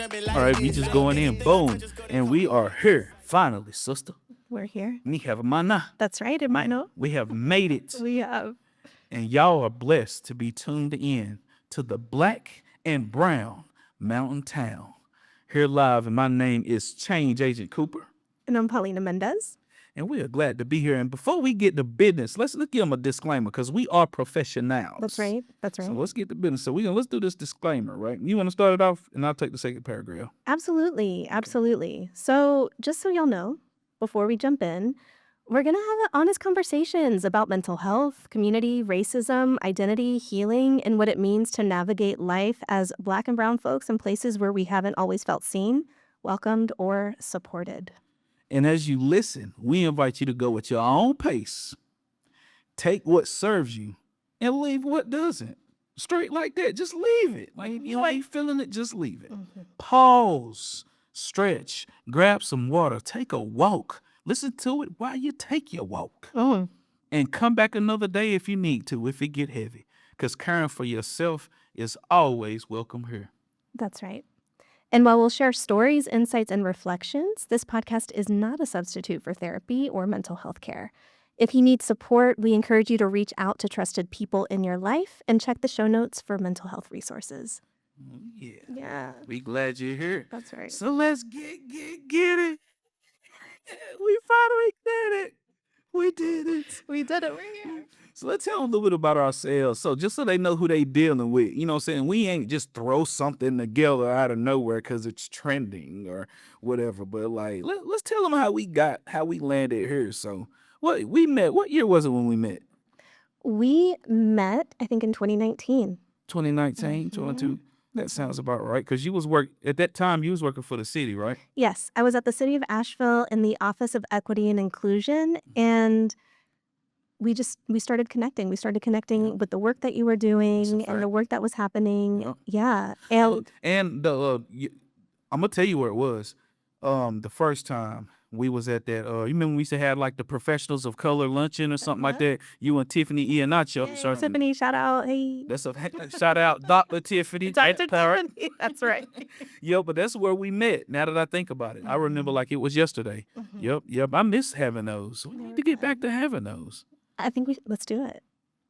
All right, we just going in, boom, and we are here finally, sister. We're here. We have mana. That's right, hermano. We have made it, We have. and y'all are blessed to be tuned in to the Black and Brown Mountain Town. Here live, and my name is Change Agent Cooper, And I'm Paulina Mendez. and we are glad to be here. And before we get to business, let's give them a disclaimer because we are professionals. That's right. That's right. So let's get to business. So let's do this disclaimer, right? You want to start it off, and I'll take the second paragraph. Absolutely. Absolutely. So just so y'all know, before we jump in, we're going to have honest conversations about mental health, community, racism, identity, healing, and what it means to navigate life as Black and Brown folks in places where we haven't always felt seen, welcomed, or supported. And as you listen, we invite you to go at your own pace. Take what serves you and leave what doesn't. Straight like that. Just leave it. Like you ain't feeling it, just leave it. Pause, stretch, grab some water, take a walk. Listen to it while you take your walk. Oh, And come back another day if you need to, if it get heavy. Because caring for yourself is always welcome here. that's right. And while we'll share stories, insights, and reflections, this podcast is not a substitute for therapy or mental health care. If you need support, we encourage you to reach out to trusted people in your life and check the show notes for mental health resources. Yeah. Yeah, We glad you're here. that's right. So let's get it. We finally did it. We did it. We did it. We're here. So let's tell them a little bit about ourselves. So just so they know who they dealing with, you know what I'm saying? We ain't just throw something together out of nowhere because it's trending or whatever. But like, let's tell them how we landed here. So what year was it when we met? We met, I think, in 2019. 2019, 22. That sounds about right. Because at that time, you was working for the city, right? Yes, I was at the City of Asheville in the Office of Equity and Inclusion, and we started connecting. We started connecting with the work that you were doing and the work that was happening. Yeah. Yeah, And I'm gonna tell you where it was. The first time we was at that, you remember when we used to have like the professionals of color luncheon or something like that? You and Tiffany Iannaccio. Hey, Tiffany, shout out. Hey, That's a shout out, Dr. Tiffany. Dr. Tiffany. That's right. Yo, but that's where we met. Now that I think about it, I remember like it was yesterday. Yep. I miss having those. We need to get back to having those. I think let's do it.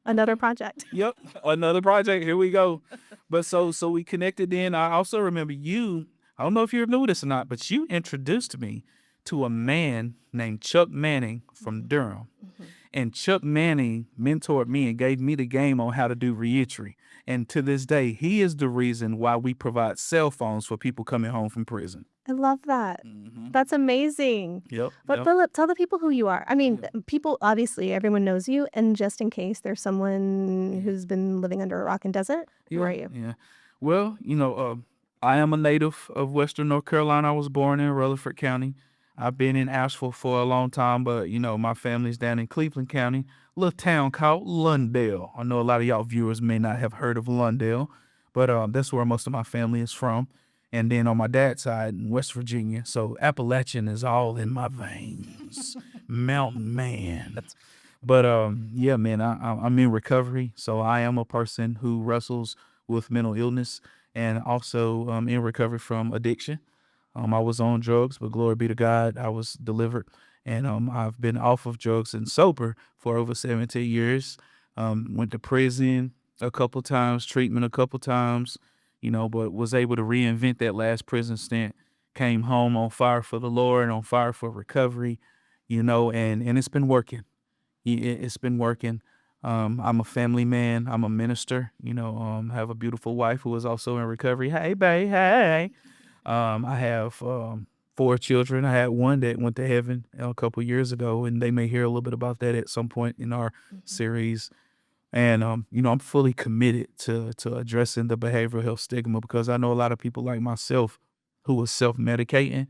Another project. Yep, another project. Here we go. But so we connected in. I also remember you. I don't know if you knew this or not, but you introduced me to a man named Chuck Manning from Durham. And Chuck Manning mentored me and gave me the game on how to do reentry. And to this day, he is the reason why we provide cell phones for people coming home from prison. I love that. That's amazing. Yep. But Philip, tell the people who you are. I mean, people, obviously, everyone knows you. And just in case there's someone who's been living under a rock and desert, who are you? Yeah. Well, I am a native of Western North Carolina. I was born in Rutherford County. I've been in Asheville for a long time, but, my family's down in Cleveland County, a little town called Lundale. I know a lot of y'all viewers may not have heard of Lundale, but that's where most of my family is from. And then on my dad's side, in West Virginia. So Appalachian is all in my veins. Mountain man. But yeah, man, I'm in recovery. So I am a person who wrestles with mental illness and also in recovery from addiction. I was on drugs, but glory be to God, I was delivered. And I've been off of drugs and sober for over 17 years. Went to prison a couple times, treatment a couple times, but was able to reinvent that last prison stint. Came home on fire for the Lord, on fire for recovery, and it's been working. It's been working. I'm a family man. I'm a minister, have a beautiful wife who is also in recovery. Hey, babe, hey. I have 4 children. I had one that went to heaven a couple years ago, and they may hear a little bit about that at some point in our series. And, I'm fully committed to addressing the behavioral health stigma because I know a lot of people like myself who are self-medicating.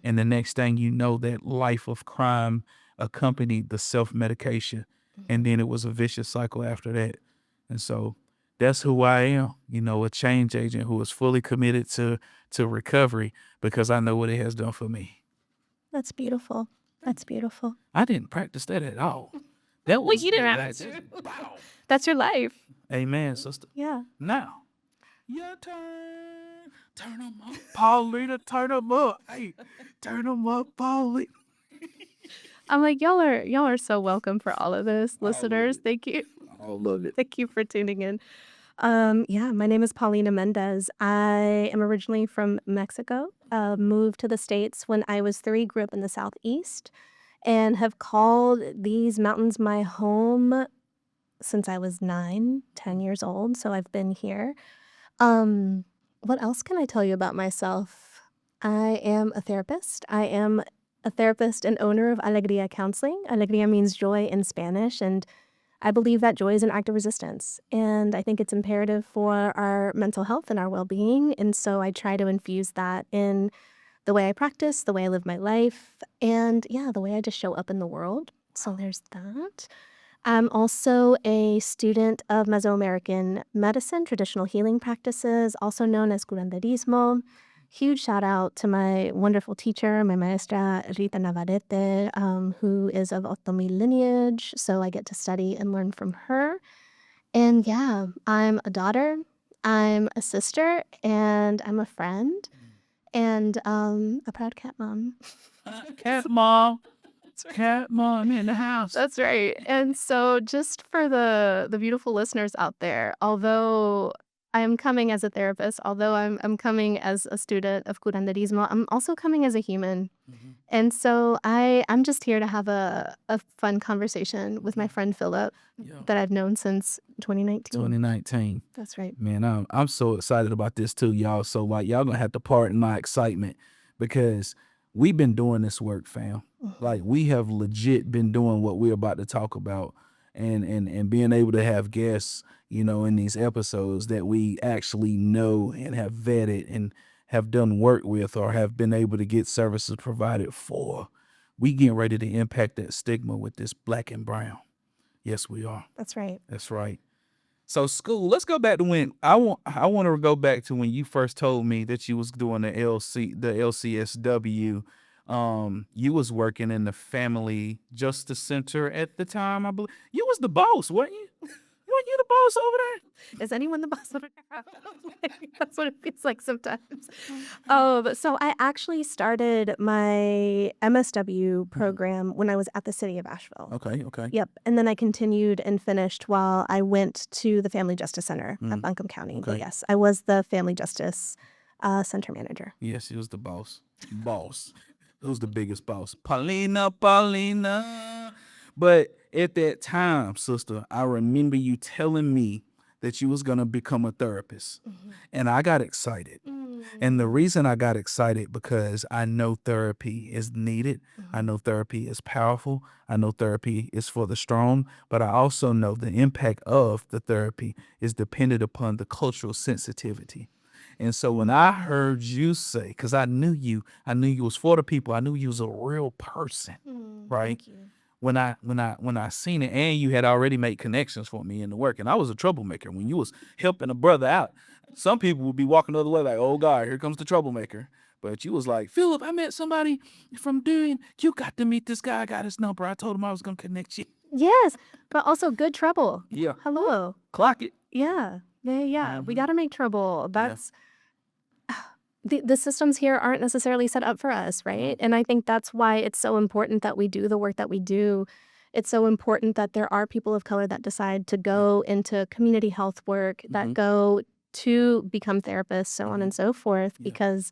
And the next thing you know, that life of crime accompanied the self-medication. And then it was a vicious cycle after that. And so that's who I am, a change agent who is fully committed to recovery because I know what it has done for me. That's beautiful. That's beautiful. I didn't practice that at all. That was you didn't have to. That's your life. Amen, sister. Yeah. Now, Your turn. Turn them up, Paulina. Turn them up. Hey, turn them up, Paulina. I'm like, y'all are so welcome for all of this, All of listeners. it. Thank you. All of it. Thank you for tuning in. Yeah, my name is Paulina Mendez. I am originally from Mexico. Moved to the States when I was 3, grew up in the Southeast, and have called these mountains my home since I was 9, 10 years old. So I've been here. What else can I tell you about myself? I am a therapist. I am a therapist and owner of Alegría Counseling. Alegría means joy in Spanish, and I believe that joy is an act of resistance. And I think it's imperative for our mental health and our well-being. And so I try to infuse that in the way I practice, the way I live my life, and yeah, the way I just show up in the world. So there's that. I'm also a student of Mesoamerican medicine, traditional healing practices, also known as Curanderismo. Huge shout out to my wonderful teacher, my maestra Rita Navarrete, who is of Otomi lineage. So I get to study and learn from her. And yeah, I'm a daughter, I'm a sister, and I'm a friend, and a proud cat mom. Cat mom. Cat mom in the house. That's right. And so just for the beautiful listeners out there, although I am coming as a therapist, although I'm coming as a student of Curanderismo, I'm also coming as a human. Mhm. And so I'm just here to have a fun conversation with my friend Philip Yeah. that I've known since 2019. 2019. That's right. Man, I'm so excited about this too, y'all. So like y'all gonna have to pardon my excitement because we've been doing this work, fam. Like we have legit been doing what we're about to talk about and being able to have guests, you know, in these episodes that we actually know and have vetted and have done work with or have been able to get services provided for. We getting ready to impact that stigma with this black and brown. Yes, we are. That's right. That's right. So school, let's go back to when I want to go back to when you first told me that you was doing the LCSW. You was working in the Family Justice Center at the time, I believe. You was the boss, weren't you? Weren't you the boss over there? Is anyone the boss of a crowd? That's what it feels like sometimes. So I actually started my MSW program when I was at the city of Asheville. Okay, okay. Yep. And then I continued and finished while I went to the Family Justice Center at Buncombe County. But Okay. yes, I was the Family Justice Center manager. Yes, he was the boss. Boss. Who's the biggest boss? Paulina. But at that time, sister, I remember you telling me that you was gonna become a therapist. And I got excited. And the reason I got excited because I know therapy is needed. I know therapy is powerful. I know therapy is for the strong, but I also know the impact of the therapy is dependent upon the cultural sensitivity. And so when I heard you say, because I knew you was for the people, I knew you was a real person, right? Thank you. When I seen it, and you had already made connections for me in the work, and I was a troublemaker when you was helping a brother out. Some people would be walking the other way like, oh God, here comes the troublemaker. But you was like, Philip, I met somebody from doing, you got to meet this guy, I got his number. I told him I was gonna connect you. Yes, but also good trouble. Yeah. Hello. Clock it. Yeah. We got to make trouble. That's the systems here aren't necessarily set up for us, right? And I think that's why it's so important that we do the work that we do. It's so important that there are people of color that decide to go into community health work, that go to become therapists, so on and so forth, because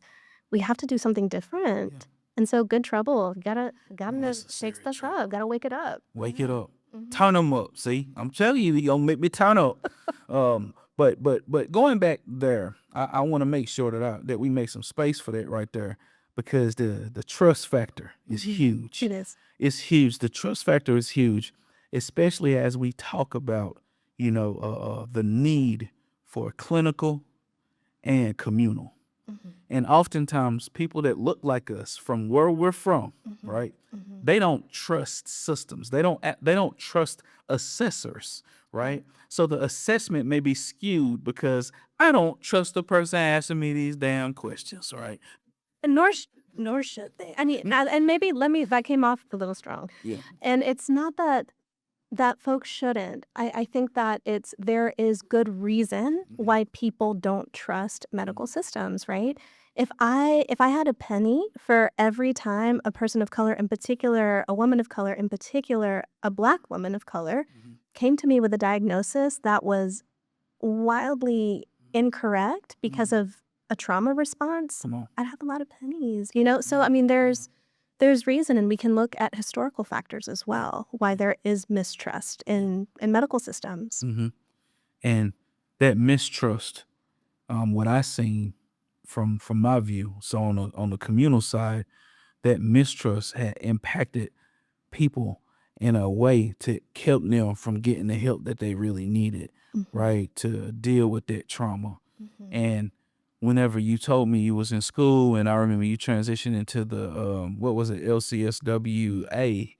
we have to do something different. And so good trouble. Gotta Necessary shake stuff trouble. up. Gotta wake it up. Wake it up. Turn them up. See, I'm telling you, you gonna make me turn up. But going back there, I want to make sure that we make some space for that right there, because the trust factor is huge. It is. It's huge. The trust factor is huge, especially as we talk about, the need for clinical and communal. And oftentimes people that look like us from where we're from, right? They don't trust systems. They don't trust assessors, right? So the assessment may be skewed because I don't trust the person asking me these damn questions, right? And nor should they. I mean, and maybe if I came off a little strong. Yeah. And it's not that that folks shouldn't. I think that there is good reason why people don't trust medical systems, right? If I had a penny for every time a person of color in particular, a woman of color in particular, a Black woman of color came to me with a diagnosis that was wildly incorrect because of a trauma response, Come on. I'd have a lot of pennies, you know? So, I mean, there's reason, and we can look at historical factors as well, why there is mistrust in medical systems. And that mistrust, what I seen from my view, so on the communal side, that mistrust had impacted people in a way to keep them from getting the help that they really needed, right? To deal with that trauma. And whenever you told me you was in school, and I remember you transitioned into the what was it, LCSWA,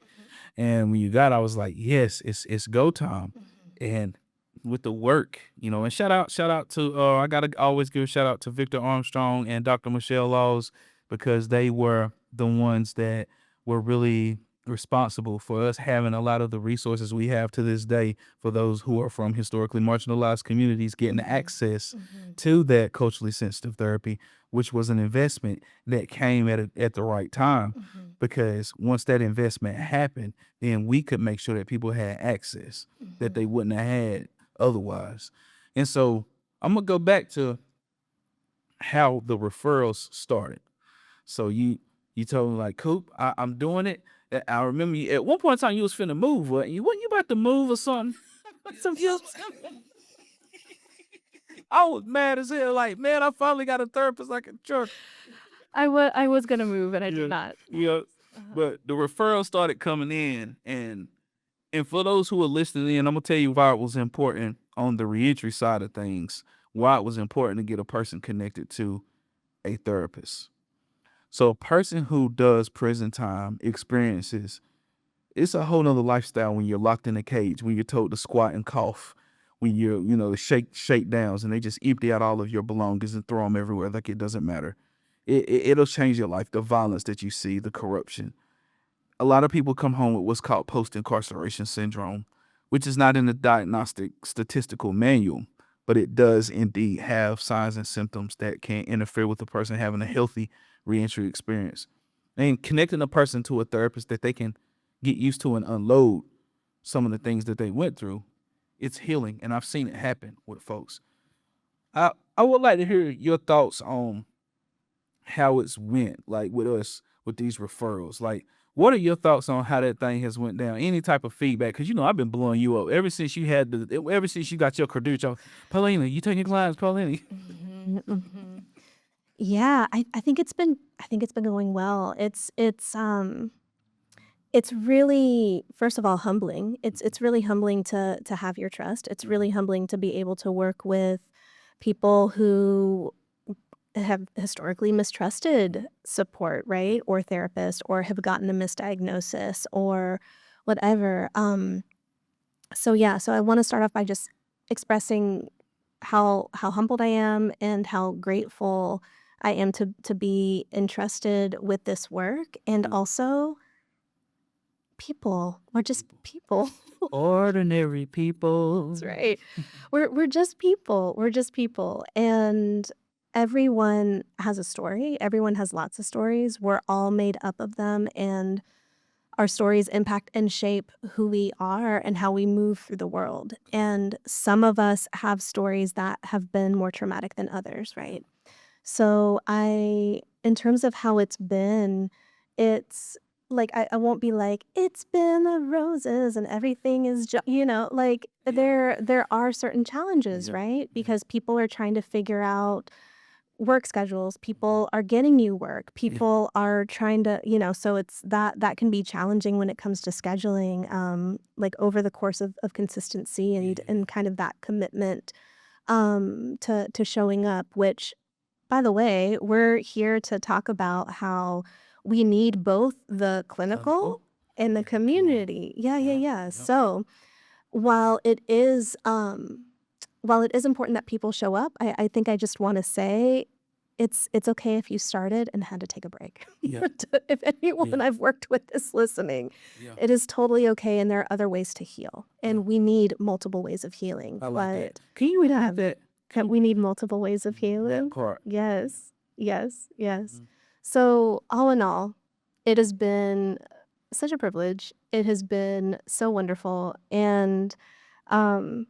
and when you got, I was like, yes, it's go time. And with the work, and shout out to I gotta always give a shout out to Victor Armstrong and Dr. Michelle Laws, because they were the ones that were really responsible for us having a lot of the resources we have to this day for those who are from historically marginalized communities getting access to that culturally sensitive therapy, which was an investment that came at the right time. Because once that investment happened, then we could make sure that people had access that they wouldn't have had otherwise. And so I'm gonna go back to how the referrals started. So you told me like, Coop, I'm doing it. I remember you at one point in time you was finna move, wasn't you? Wasn't you about to move or something? I was mad as hell. Like, man, I finally got a therapist I can trust. I was gonna move, and I Yeah, did not. yeah. But the referrals started coming in, and for those who are listening in, I'm gonna tell you why it was important on the reentry side of things. Why it was important to get a person connected to a therapist. So a person who does prison time experiences, it's a whole nother lifestyle when you're locked in a cage, when you're told to squat and cough, when you're, shake downs, and they just empty out all of your belongings and throw them everywhere like it doesn't matter. It'll change your life. The violence that you see, the corruption. A lot of people come home with what's called post-incarceration syndrome, which is not in the diagnostic statistical manual, but it does indeed have signs and symptoms that can interfere with the person having a healthy reentry experience. And connecting a person to a therapist that they can get used to and unload some of the things that they went through, it's healing. And I've seen it happen with folks. I would like to hear your thoughts on how it's went, like with us with these referrals. Like, what are your thoughts on how that thing has went down? Any type of feedback? Because I've been blowing you up ever since ever since you got your credential. Paulina, you taking clients, Paulina? Yeah, I think it's been going well. It's really, first of all, humbling. It's really humbling to have your trust. It's really humbling to be able to work with people who have historically mistrusted support, right? Or therapists, or have gotten a misdiagnosis or whatever. So yeah, so I want to start off by just expressing how humbled I am and how grateful I am to be entrusted with this work, and also people. We're just people. Ordinary people. That's right. We're just people. We're just people. And everyone has a story. Everyone has lots of stories. We're all made up of them, and our stories impact and shape who we are and how we move through the world. And some of us have stories that have been more traumatic than others, right? So in terms of how it's been, it's like I won't be like, it's been a roses and everything is like there are certain challenges, Yeah. right? Because people are trying to figure out work schedules, people are getting new work, people are trying to, so it's that can be challenging when it comes to scheduling, like over the course of consistency and kind of that commitment to showing up, which, by the way, we're here to talk about how we need both the clinical and the community. Yeah, yeah, yeah. So while it is important that people show up, I think I just want to say it's okay if you started and had to take a break. Yeah. If anyone Yeah. I've worked with is listening, Yeah. it is totally okay, and there are other ways to heal, Yeah. and we need multiple ways of healing. I like But that. Can you have that? we need multiple ways of That healing. part. Yes, yes, yes. Mhm. So all in all, it has been such a privilege. It has been so wonderful, and um,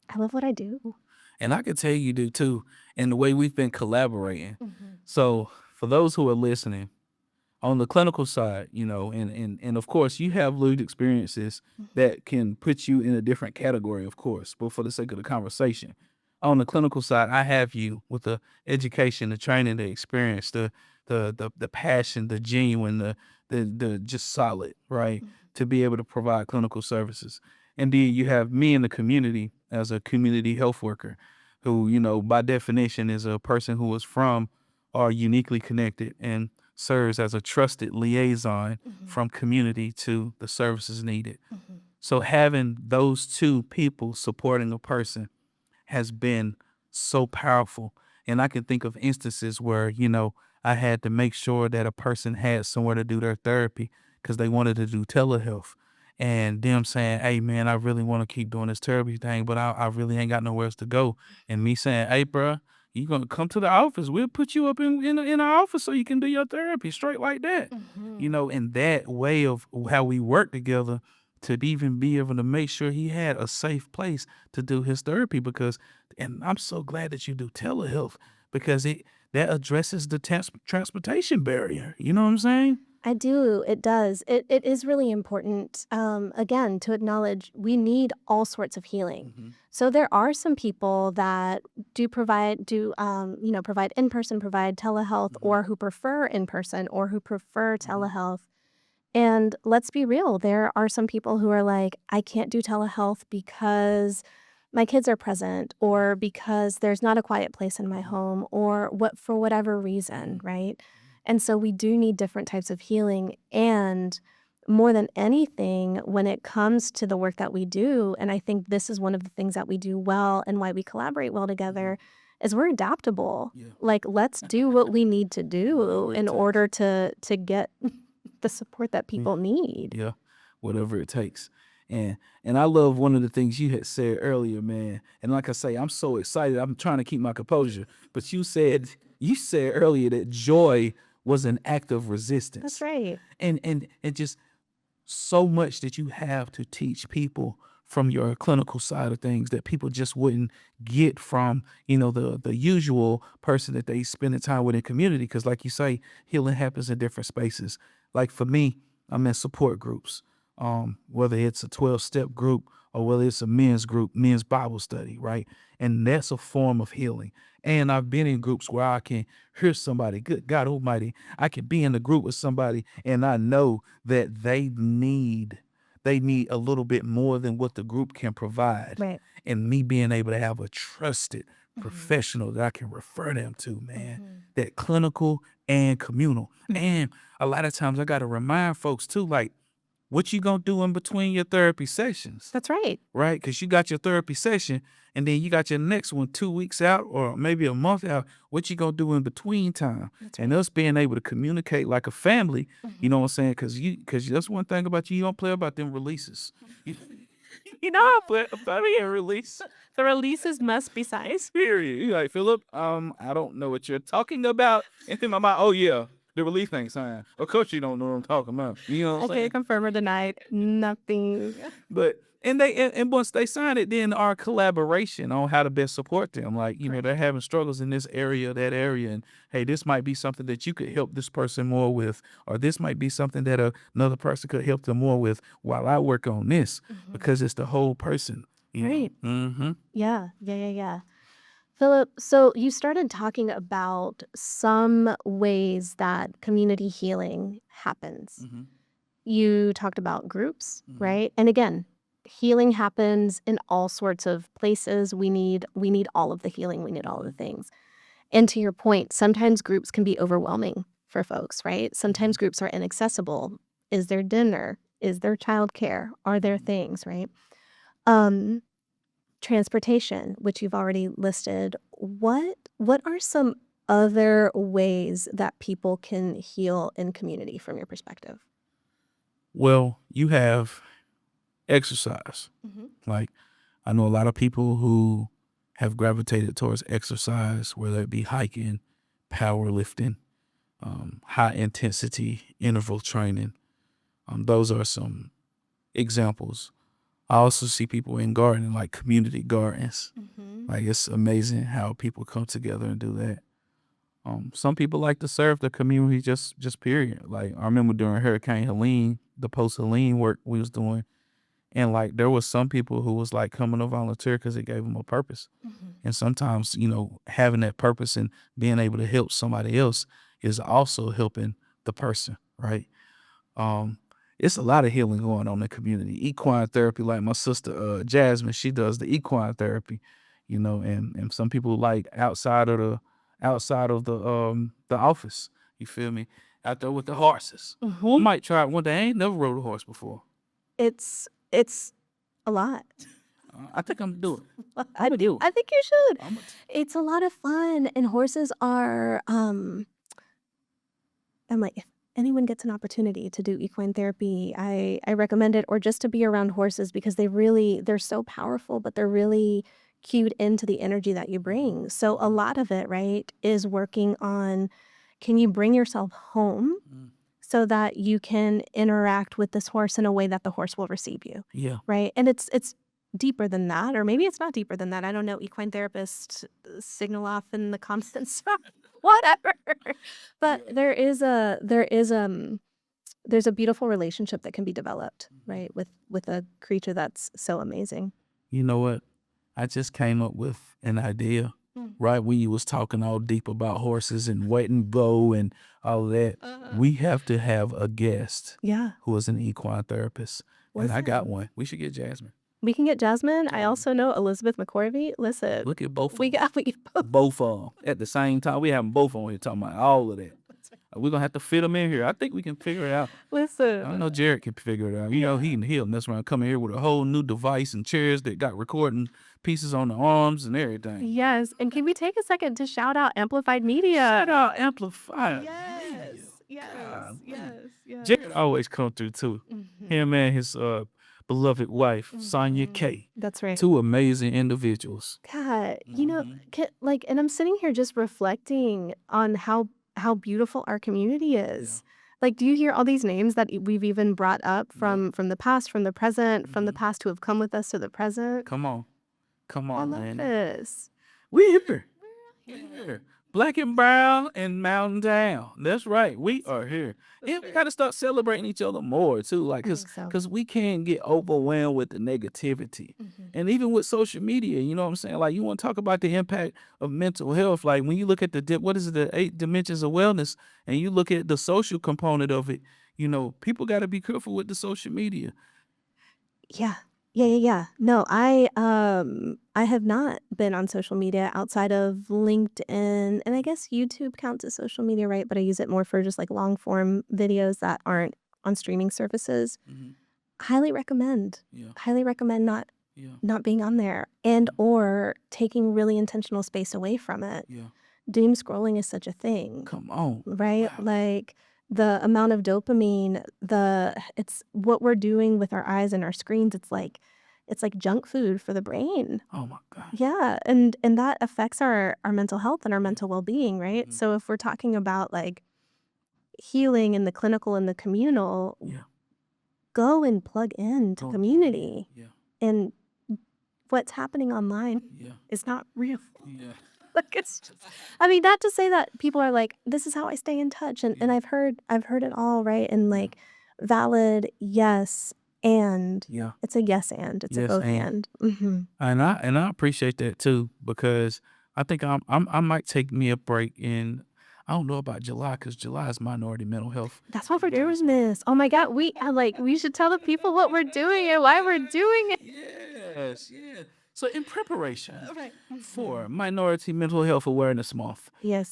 I love what I do. And I can tell you do too, and the way we've been collaborating. Mhm. So for those who are listening, on the clinical side, you know, and of course you have lived experiences that can put you in a different category, of course, but for the sake of the conversation. On the clinical side, I have you with the education, the training, the experience, the passion, the genuine, the just solid, right? To be able to provide clinical services. And then you have me in the community as a community health worker who, you know, by definition is a person who is from or uniquely connected and serves as a trusted liaison Mhm. from community to the services needed. Mhm. So having those two people supporting a person has been so powerful. And I can think of instances where, you know, I had to make sure that a person had somewhere to do their therapy because they wanted to do telehealth. And them saying, hey, man, I really want to keep doing this therapy thing, but I really ain't got nowhere else to go. And me saying, hey, bro, you going to come to the office. We'll put you up in our office so you can do your therapy straight like that. You Mhm. know, and that way of how we work together to even be able to make sure he had a safe place to do his therapy because and I'm so glad that you do telehealth because that addresses the transportation barrier. You know what I'm saying? I do. It does. It is really important, again, to acknowledge we need all sorts of healing. Mhm. So there are some people that provide in person, provide telehealth, Mhm. or who prefer in person, or who prefer Mhm. telehealth. And let's be real, there are some people who are like, I can't do telehealth because my kids are present, or because there's not a quiet place in my Mhm. home, or what for whatever reason, Mhm. right? And so we do need different types of healing. And more than anything, when it comes to the work that we do, and I think this is one of the things that we do well and why we collaborate well together, is we're adaptable. Yeah. Like, let's do what we need to do Whatever it in takes. order to get the support that Yeah. people need. Yeah. Whatever it takes. And and I love one of the things you had said earlier, man. And like I say, I'm so excited. I'm trying to keep my composure. But you said earlier that joy was an act of That's resistance. right. And just so much that you have to teach people from your clinical side of things that people just wouldn't get from, you know, the usual person that they spend the time with in community. Cause like you say, healing happens in different spaces. Like for me, I'm in support groups. Whether it's a 12-step group or whether it's a men's group, men's Bible study, right? And that's a form of healing. And I've been in groups where I can hear somebody, good God Almighty, I can be in the group with somebody and I know that they need a little bit more than what the group can provide. Right. And me being able to have a trusted Mhm. professional that I can refer them to, man, Mhm. that clinical and communal. Mhm. And a lot of times I got to remind folks too, like, what you gonna do in between your therapy sessions? That's right. Right? Because you got your therapy session and then you got your next one 2 weeks out or maybe a month out. What you gonna do in between time? That's And right. us being able to communicate like a family, you Mhm. know what I'm saying? Because that's one thing about you don't play about them releases. You, you know I play about me and release. The releases must be sized. Period. You like Philip? I don't know what you're talking about. And then my mind, oh yeah, the release thing sign. Of course you don't know what I'm talking about. You know what I I'm saying? can't confirm or deny nothing. But and once they sign it, then our collaboration on how to best support them. Like, you know, Correct. they're having struggles in this area, that area, and hey, this might be something that you could help this person more with, or this might be something that another person could help them more with while I work on this, Mhm. because it's the whole person. You know. Right. Mm-hmm. Yeah. Yeah. Yeah. Yeah. Philip, so you started talking about some ways that community healing happens. Mm-hmm. You talked about groups, Mm-hmm. right? And again, healing happens in all sorts of places. We need all of the healing. We need all of the Mm-hmm. things. And to your point, sometimes groups can be overwhelming for folks, right? Sometimes groups are inaccessible. Is there dinner? Is there childcare? Are there things, right? Um, Transportation, which you've already listed. What are some other ways that people can heal in community from your perspective? Well, you have exercise. Like, I know a lot of people who have gravitated towards exercise, whether it be hiking, powerlifting, high intensity interval training. Those are some examples. I also see people in gardening, like community gardens. Like, it's amazing how people come together and do that. Some people like to serve the community just period. Like, I remember during Hurricane Helene, the post Helene work we was doing, and like there was some people who was like coming to volunteer because it gave them a purpose. And sometimes, having that purpose and being able to help somebody else is also helping the person, right? It's a lot of healing going on in the community. Equine therapy, like my sister Jasmine, she does the equine therapy, and some people like outside of the office. You feel me? Out there with the horses. I might try it one day. I ain't never rode a horse before. It's a lot. I think I'm doing it. I'm do it. I think you should. I'm It's a lot of fun, and horses are I'm like, if anyone gets an opportunity to do equine therapy, I recommend it, or just to be around horses, because they're so powerful, but they're really cued into the energy that you bring. So a lot of it, right, is working on, can you bring yourself home so that you can interact with this horse in a way that the horse will receive you, Yeah. right? And it's deeper than that, or maybe it's not deeper than that. I don't know. Equine therapists signal off in the constant whatever. But Yeah. there's a beautiful relationship that can be developed, right, with a creature that's so amazing. You know what? I just came up with an idea, right? When you was talking all deep about horses and wet and blow and all that. We have to have a guest Yeah. who is an equine therapist. And I got Listen. one. We should get Jasmine. We can get Jasmine. I also know Elizabeth McCorvey. Listen, Look at both of we them. got both. Both of them at the same time. We have them both on here talking about all of that. We're going to have to fit them in here. I think we can figure it out. Listen. I know Jared can figure it out. He'll mess around, come in here with a whole new device and chairs that got recording pieces on the arms and everything. Yes. And can we take a second to shout out Amplified Media? Shout out Amplified. Yes. Jared always come through too. Him and his beloved wife, Sonia K. That's right. Two amazing individuals. God, and I'm sitting here just reflecting on how beautiful our community is. Like, do you hear all these names that we've even brought up from the past, from the present, from the past who have come with us to the present? Come on, I love man. this. We here. Here. Black and brown and mountain down. That's right. We are here. And we got to start celebrating each other more too. Like, because we can't get overwhelmed with the negativity. And even with social media, you know what I'm saying? Like, you want to talk about the impact of mental health. Like, when you look at the 8 dimensions of wellness, and you look at the social component of it, people got to be careful with the social media. Yeah. No, I have not been on social media outside of LinkedIn, and I guess YouTube counts as social media, right? But I use it more for just like long form videos that aren't on streaming services. Highly recommend. Yeah. Highly recommend not being on there, and or taking really intentional space away from it. Yeah. Doom scrolling is such a thing. Come on. Right? Wow. Like, the amount of dopamine, it's what we're doing with our eyes and our screens. It's like junk food for the brain. Oh my God. Yeah, and that affects our mental health and our mental well-being, right? So if we're talking about like healing in the clinical and the communal, go and plug into community. Yeah. And what's happening online is not real. Yeah. Like, it's just, not to say that people are like, this is how I stay in touch. And I've heard it all, right? And like, valid, yes, and it's a yes and it's a both and. And I appreciate that too, because I think I might take me a break in, I don't know about July, because July is Minority Mental Health. That's what we're doing, Miss. Oh my God, we should tell the people what we're doing and why we're doing it. Yes. So in preparation for Minority Mental Health Awareness Month,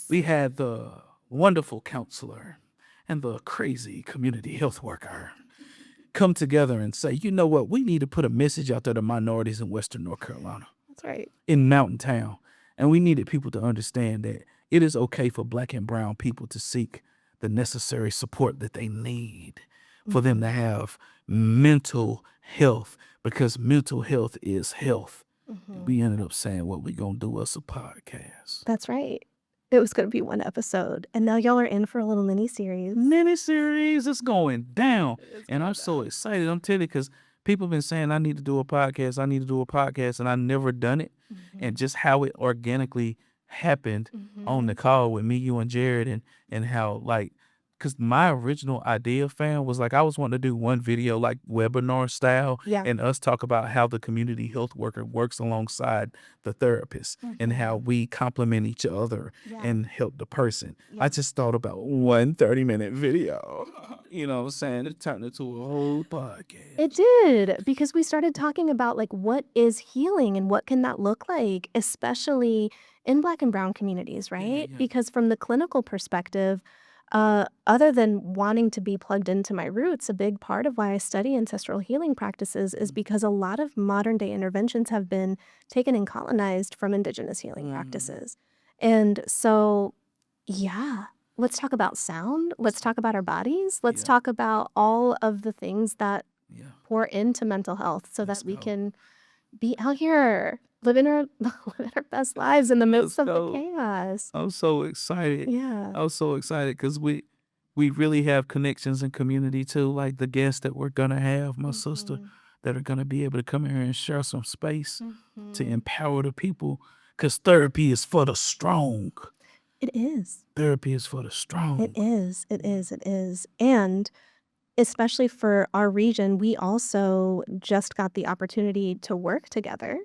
we had the wonderful counselor and the crazy community health worker come together and say, you know what, we need to put a message out there to minorities in Western North Carolina. That's right. In Mountain Town. And we needed people to understand that It is okay for Black and brown people to seek the necessary support that they need for them to have mental health, because mental health is health. We ended up saying what we gonna do us a podcast. That's right. It was going to be one episode, and now y'all are in for a little mini series. Miniseries is going down, It's and going I'm so excited. I'm telling you, because people been saying I need to do a podcast, I need to do a podcast, and I never done it. And just how it organically happened on the call with me, you, and Jared, and how, like, because my original idea, fam, was like I was wanting to do one video like webinar style, Yeah. and us talk about how the community health worker works alongside the therapist and how we complement each other Yeah. and help the person. Yeah. I just thought about one 30-minute video. You know what I'm saying? It turned into a whole podcast. It did, because we started talking about like what is healing and what can that look like, especially in Black and brown communities, right? yeah. Because from the clinical perspective, other than wanting to be plugged into my roots, a big part of why I study ancestral healing practices is because a lot of modern day interventions have been taken and colonized from indigenous healing practices. And so, yeah, let's talk about sound. Let's talk about our bodies. Let's Yeah. talk about all of the things that Yeah. pour into mental health so Let's that we go. can be out here living our best lives in the midst Let's of go. the chaos. I'm so excited. Yeah. I'm so excited because we really have connections in community too, like the guests that we're gonna have, my sister, that are gonna be able to come here and share some space to empower the people. Because therapy is for the strong. It is. Therapy is for the strong. It is. It is. It is. And especially for our region, we also just got the opportunity to work together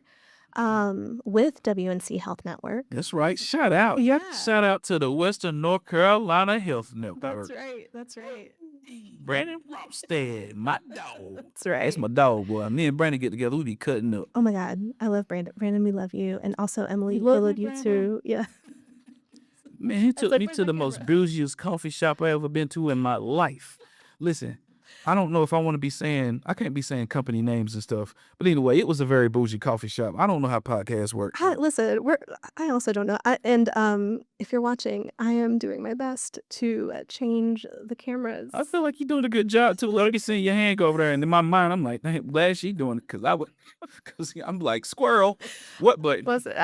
with WNC Health Network. That's right. Shout out. Yeah. Shout out to the Western North Carolina Health Network. right. That's right. Brandon Romstead, my dog. That's right. That's my dog, boy. Me and Brandon get together, we be cutting up. Oh my God. I love Brandon. Brandon, we love you. And also Emily, We love followed you, you too. Yeah. Man, he took like, me where's to my the most camera? bougiest coffee shop I ever been to in my life. Listen, I don't know if I want to be saying, I can't be saying company names and stuff, but anyway, it was a very bougie coffee shop. I don't know how podcasts work. Listen, I also don't know. If you're watching, I am doing my best to change the cameras. I feel like you're doing a good job too. Let me see your hand go over there. And in my mind, I'm like, "Dang, glad she doing it," because I'm like, squirrel, what button? Listen,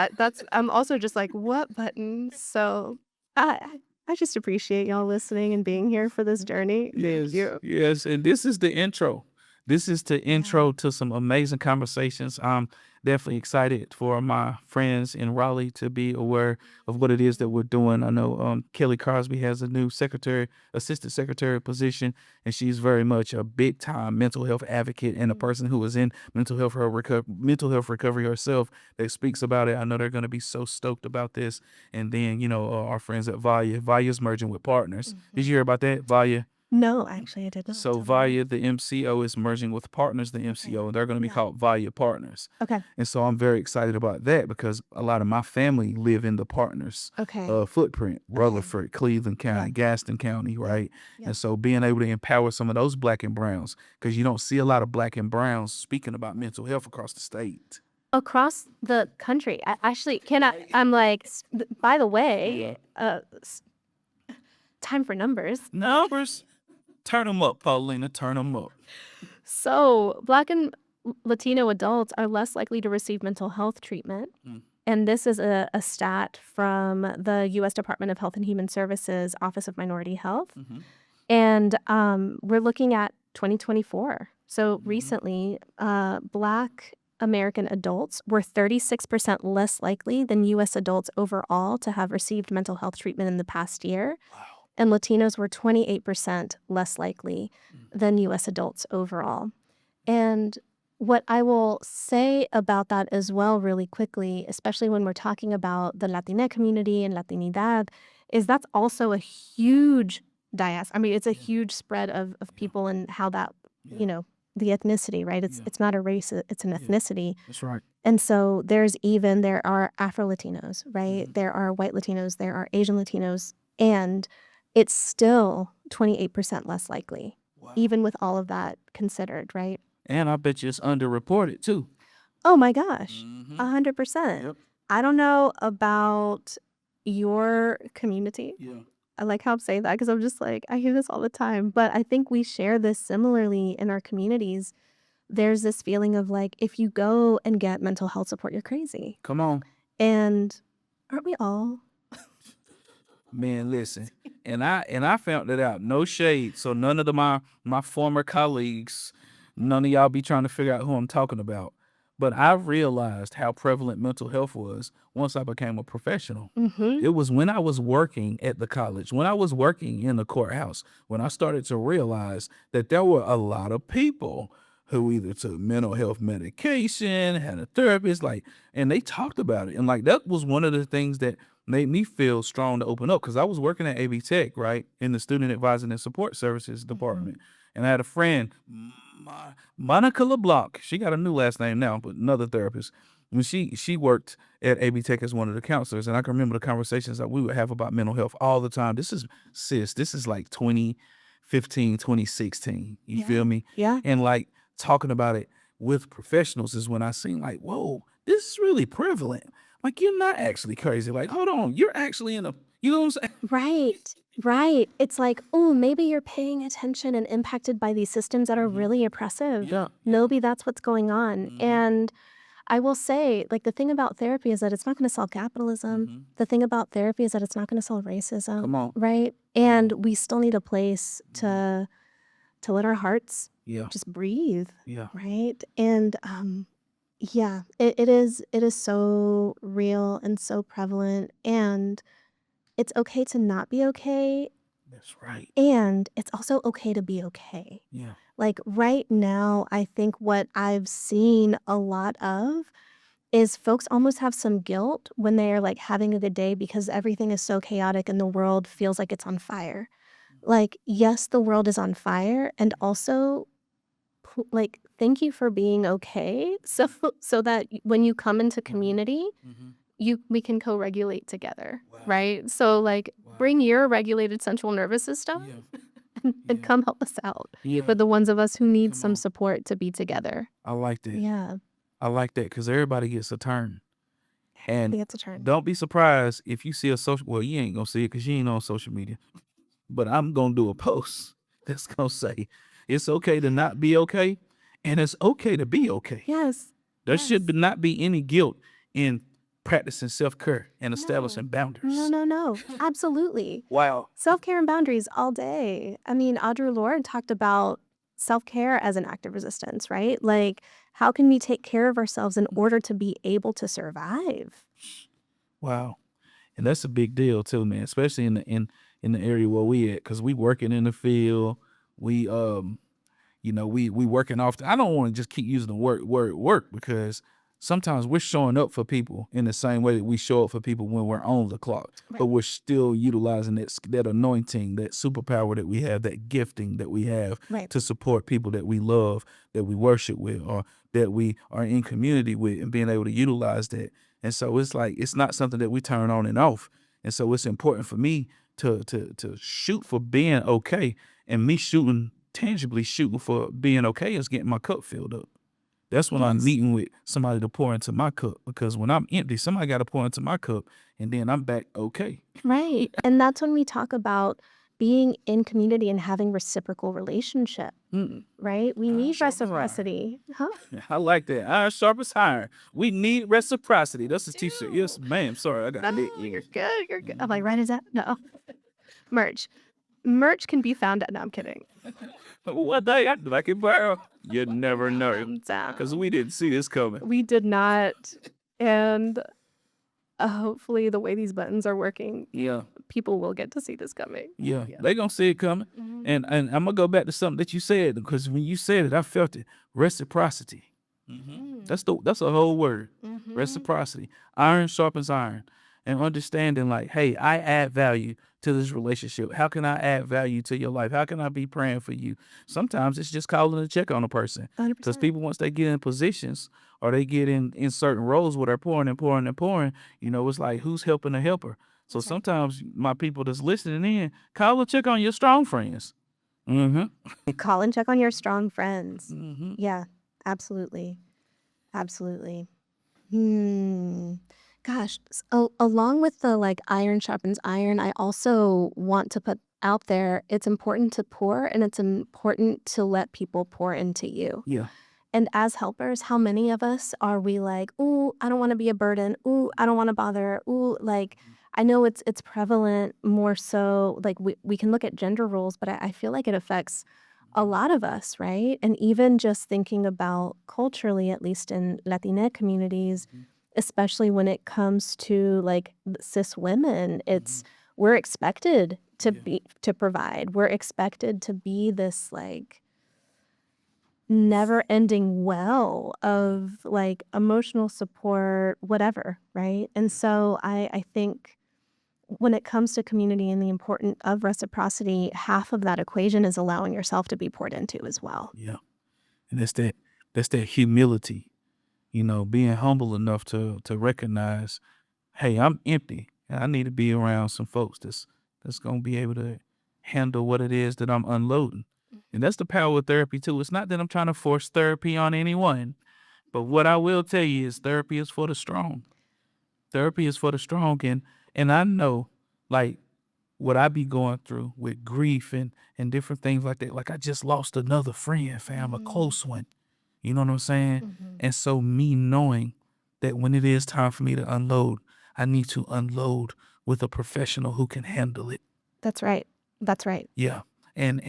I'm also just like, what button? So I just appreciate y'all listening and being here for this journey. Thank you. Yes, and this is the intro. This is the intro to some amazing conversations. I'm definitely excited for my friends in Raleigh to be aware of what it is that we're doing. I know Kelly Crosby has a new assistant secretary position, and she's very much a big time mental health advocate and a person who is in mental health recovery herself that speaks about it. I know they're going to be so stoked about this. And then, our friends at Vaya's merging with Partners. Did you hear about that, Vaya? No, actually, I did not. So Tell me. Vaya, the MCO, is merging with Partners, the MCO, and they're going to be called Vaya Partners. Okay. And so I'm very excited about that because a lot of my family live in the Partners Okay. footprint, Rutherford, Cleveland County, Gaston County, right? And so being able to empower some of those Black and browns, because you don't see a lot of Black and browns speaking about mental health across the state. Across the country. I'm like, by the way, time for numbers. Numbers. Turn them up, Paulina. Turn them up. So Black and Latino adults are less likely to receive mental health treatment. And this is a stat from the U.S. Department of Health and Human Services Office of Minority Health. And we're looking at 2024. So recently, Black American adults were 36% less likely than U.S. adults overall to have received mental health treatment in the past year. Wow. And Latinos were 28% less likely than U.S. adults overall. And what I will say about that as well really quickly, especially when we're talking about the Latina community and Latinidad, is that's also a huge diaspora. I mean, it's a huge spread of people and how that, the ethnicity, right? It's not a race, it's an ethnicity. That's right. And so there are Afro-Latinos, right? There are white Latinos, there are Asian Latinos, and it's still 28% less likely, even with all of that considered, right? And I bet you it's underreported too. Oh my gosh, 100%. Yep. I don't know about your community. Yeah. I like how I'm saying that because I'm just like, I hear this all the time, but I think we share this similarly in our communities. There's this feeling of like, if you go and get mental health support, you're crazy. Come on. And aren't we all? Man, listen. And I found that out. No shade. So none of my former colleagues, none of y'all be trying to figure out who I'm talking about. But I realized how prevalent mental health was once I became a professional. Mm-hmm. It was when I was working at the college, when I was working in the courthouse, when I started to realize that there were a lot of people who either took mental health medication, had a therapist, like, and they talked about it. And like that was one of the things that made me feel strong to open up because I was working at AB Tech, right, in the student advising and support services department. And I had a friend, Monica LeBlanc. She got a new last name now, but another therapist. When she worked at AB Tech as one of the counselors, and I can remember the conversations that we would have about mental health all the time. This is like 2015, 2016. You feel me? Yeah. And like talking about it with professionals is when I seen like, whoa, this is really prevalent. Like you're not actually crazy. Like, hold on, you're actually in a, you know what I'm saying? Right. Right. It's like, oh, maybe you're paying attention and impacted by these systems that are really oppressive. Yeah. Maybe that's what's going on. And I will say, like, the thing about therapy is that it's not going to solve capitalism. The thing about therapy is that it's not going to solve racism. Come on. Right. And we still need a place to let our hearts Yeah. just breathe. Yeah. Right. And yeah, it is so real and so prevalent. And it's okay to not be okay. That's right. And it's also okay to be okay. Yeah. Like right now, I think what I've seen a lot of is folks almost have some guilt when they're like having a good day because everything is so chaotic and the world feels like it's on fire. Like, yes, the world is on fire. And also, like, thank you for being okay. So that when you come into community, we can co-regulate together. Wow. Right. So like bring your regulated central nervous system and come help us out for the ones of us who need some support to be together. I like that. Yeah. I like that because everybody gets a turn. And It's a turn. don't be surprised if you see a social, well, you ain't gonna see it because you ain't on social media. But I'm gonna do a post that's gonna say it's okay to not be okay, and it's okay to be okay. Yes. There should not be any guilt in practicing self-care and establishing boundaries. No. Absolutely. Wow. Self-care and boundaries all day. I mean, Audre Lorde talked about self-care as an act of resistance, right? Like, how can we take care of ourselves in order to be able to survive? Wow. And that's a big deal too, man, especially in the area where we at, because we working in the field. We we working off I don't want to just keep using the word work because sometimes we're showing up for people in the same way that we show up for people when we're on the clock. But we're still utilizing that anointing, that superpower that we have, that gifting that we have to support people that we love, that we worship with, or that we are in community with, and being able to utilize that. And so it's like it's not something that we turn on and off. And so it's important for me to shoot for being okay, and me tangibly shooting for being okay is getting my cup filled up. That's when I'm meeting with somebody to pour into my cup, because when I'm empty, somebody got to pour into my cup, and then I'm back okay. Right. And that's when we talk about being in community and having reciprocal relationship, right? We need reciprocity. Huh? I like that. Iron sharp as iron. We need reciprocity. That's a t-shirt. Yes, ma'am. Sorry, I got it. You're good. You're good. I'm like, right, is that? No. Merch. Merch can be found at, no, I'm kidding. What day I like it, bro? You never know. Because we didn't see this coming. We did not. And hopefully the way these buttons are working, people will get to see this coming. Yeah. They gonna see it coming. And I'm gonna go back to something that you said, because when you said it, I felt it. Reciprocity. That's a whole word. Reciprocity. Iron sharpens iron. And understanding like, hey, I add value to this relationship. How can I add value to your life? How can I be praying for you? Sometimes it's just calling a check on a person. 100%. Because people, once they get in positions or they get in certain roles where they're pouring and pouring and pouring, it's like, who's helping the helper? So sometimes my people that's listening in, call and check on your strong friends. Call and check on your strong friends. Yeah, absolutely. Absolutely. Gosh, along with the like iron sharpens iron, I also want to put out there it's important to pour and it's important to let people pour into you. Yeah. And as helpers, how many of us are we like, "Ooh, I don't wanna be a burden. Ooh, I don't wanna bother. Ooh," like, I know it's prevalent more so, like, we can look at gender roles, but I feel like it affects a lot of us, right? And even just thinking about culturally, at least in Latina communities, Mhm. especially when it comes to, like, cis women, it's Mhm. we're expected to Yeah. be to provide. We're expected to be this, like, never-ending well of, like, emotional support, whatever, right? And so I think when it comes to community and the importance of reciprocity, half of that equation is allowing yourself to be poured into as well. Yeah. And that's that humility, being humble enough to recognize, hey, I'm empty and I need to be around some folks that's gonna be able to handle what it is that I'm unloading. And that's the power of therapy too. It's not that I'm trying to force therapy on anyone, but what I will tell you is therapy is for the strong. Therapy is for the strong, and I know, like, what I be going through with grief and different things like that. Like I just lost another friend, fam, a close one. You know what I'm saying? Mhm. And so me knowing that when it is time for me to unload, I need to unload with a professional who can handle it. That's right. That's right. Yeah. And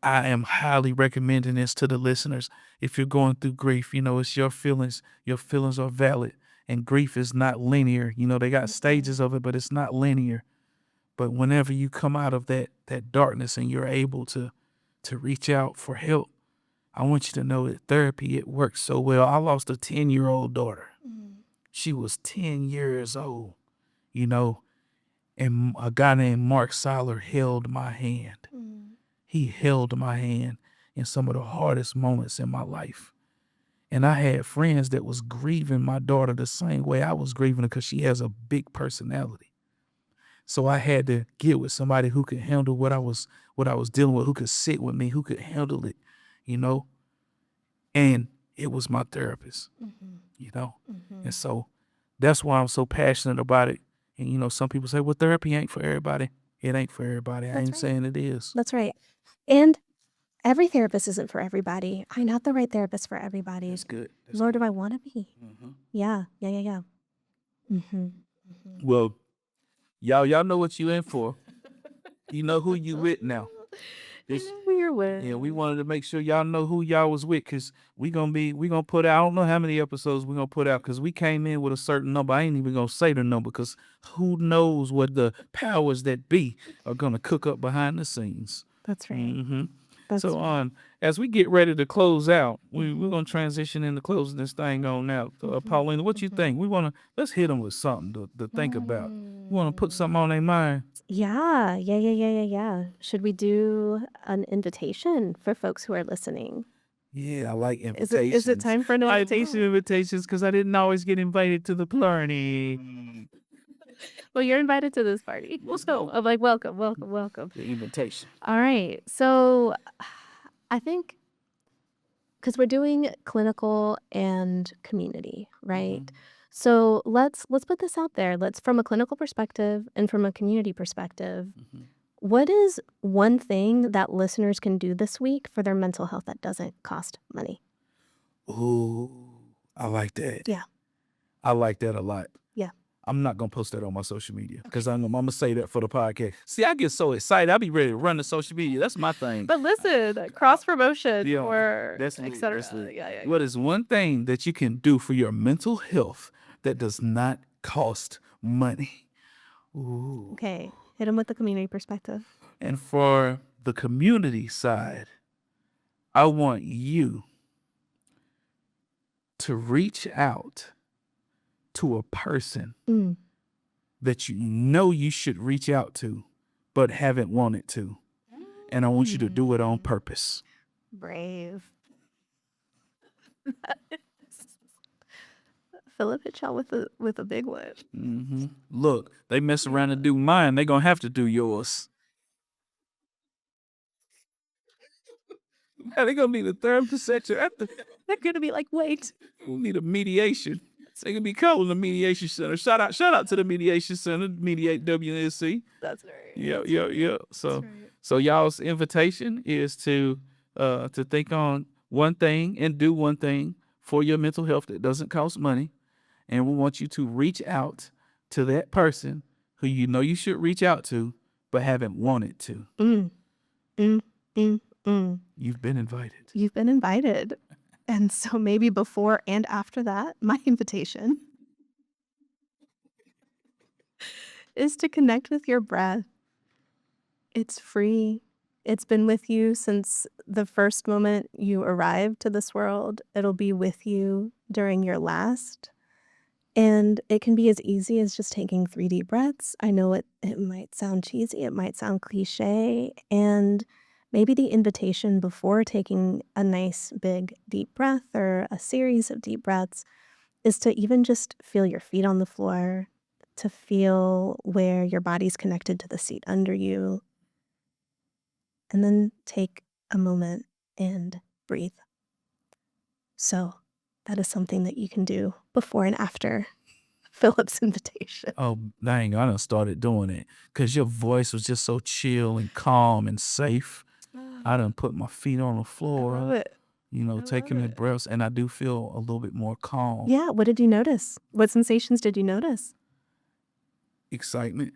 I am highly recommending this to the listeners. If you're going through grief, it's your feelings. Your feelings are valid. And grief is not linear. They got stages of it, but it's not linear. But whenever you come out of that darkness and you're able to reach out for help, I want you to know that therapy, it works so well. I lost a 10-year-old daughter. Mm. She was 10 years old, you know, and a guy named Mark Siler held my hand. Mm. He held my hand in some of the hardest moments in my life. And I had friends that was grieving my daughter the same way I was grieving her because she has a big personality. So I had to get with somebody who could handle what I was dealing with, who could sit with me, who could handle it, you know. And it was my therapist, Mhm. you know. And Mhm. so that's why I'm so passionate about it. And some people say, well, therapy ain't for everybody. It ain't for everybody. I That's ain't right. saying it is. That's right. And every therapist isn't for everybody. I'm not the right therapist for everybody, That's good. That's nor do good. I wanna be. Hmm. Yeah. Yeah, yeah, yeah. Mhm. Mhm. Well, y'all know what you in for. You know who you with now. I This know who you're Yeah, we with. wanted to make sure y'all know who y'all was with, cause we gonna put out. I don't know how many episodes we gonna put out, cause we came in with a certain number. I ain't even gonna say the number, cause who knows what the powers that be are gonna cook up behind the scenes. That's right. Hmm. That's So right. as we get ready to close out, we're Mhm. gonna transition into closing this thing on out. Mhm. Paulina, what you Mhm. think? Let's hit them with something to think about. You wanna put Mm. something on their mind? Yeah. Yeah, yeah, yeah, yeah, yeah. Should we do an invitation for folks who are listening? Yeah, I like Is it invitations. time for an I hate invitation? invitations because I didn't always get invited to the party. Well, you're invited to this party. Let's go. I'm like, welcome, welcome, welcome. The invitation. All right. So I think because we're doing clinical and community, right? Mhm. So let's put this out there. Let's from a clinical perspective and from a community perspective, Mhm. what is one thing that listeners can do this week for their mental health that doesn't cost money? Ooh, I like that. Yeah. I like that a lot. Yeah. I'm not gonna post that on my social media Okay. because I'm gonna say that for the podcast. See, I get so excited. I be ready to run the social media. That's my thing. But listen, cross promotion Yeah, or that's lit. etc. That's lit. Yeah, yeah, What is one thing that you can do for your mental health that does not cost money? Ooh. okay. Hit them with the community perspective. And for the community side, I want you to reach out to a person Mm. that you know you should reach out to, but haven't wanted to. And I want you to do it on purpose. Brave. Philip hit y'all with a big one. Hmm. Look, they mess around and do mine. They gonna have to do yours. They gonna need a third perception. They're gonna be like, wait. We'll need a mediation. So it can be calling the mediation center. Shout out to the mediation center, Mediate WNC. That's right. Yeah. So That's right. so y'all's invitation is to think on one thing and do one thing for your mental health that doesn't cost money. And we want you to reach out to that person who you know you should reach out to, but haven't wanted to. You've been invited. You've been invited. And so maybe before and after that, my invitation is to connect with your breath. It's free. It's been with you since the first moment you arrived to this world. It'll be with you during your last. And it can be as easy as just taking 3 deep breaths. I know it might sound cheesy, it might sound cliche, and maybe the invitation before taking a nice big deep breath or a series of deep breaths is to even just feel your feet on the floor, to feel where your body's connected to the seat under you, and then take a moment and breathe. So that is something that you can do before and after Philip's invitation. Oh, dang, I done started doing it because your voice was just so chill and calm and safe. I done put my feet on the floor. I love it. Taking the breaths, and I do feel a little bit more calm. Yeah, what did you notice? What sensations did you notice? Excitement.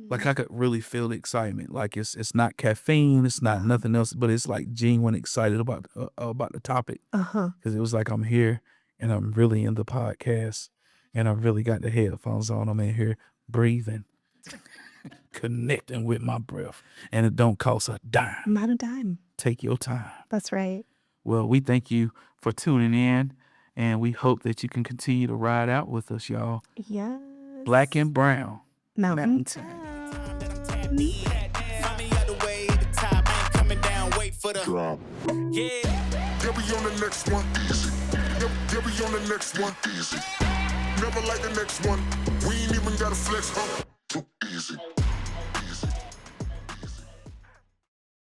Like I could really feel the excitement. Like it's not caffeine, it's not nothing else, but it's like genuine excited about the topic. Because it was like I'm here and I'm really in the podcast and I really got the headphones on. I'm in here breathing, connecting with my breath, and it don't cost a dime. Not a dime. Take your time. That's right. Well, we thank you for tuning in, and we hope that you can continue to ride out with us, y'all. Yes. Black and brown. Mountain Drop. Yeah, we on the next one easy. Yeah, we on the next one easy. Never like the next one. We ain't even gotta flex, huh?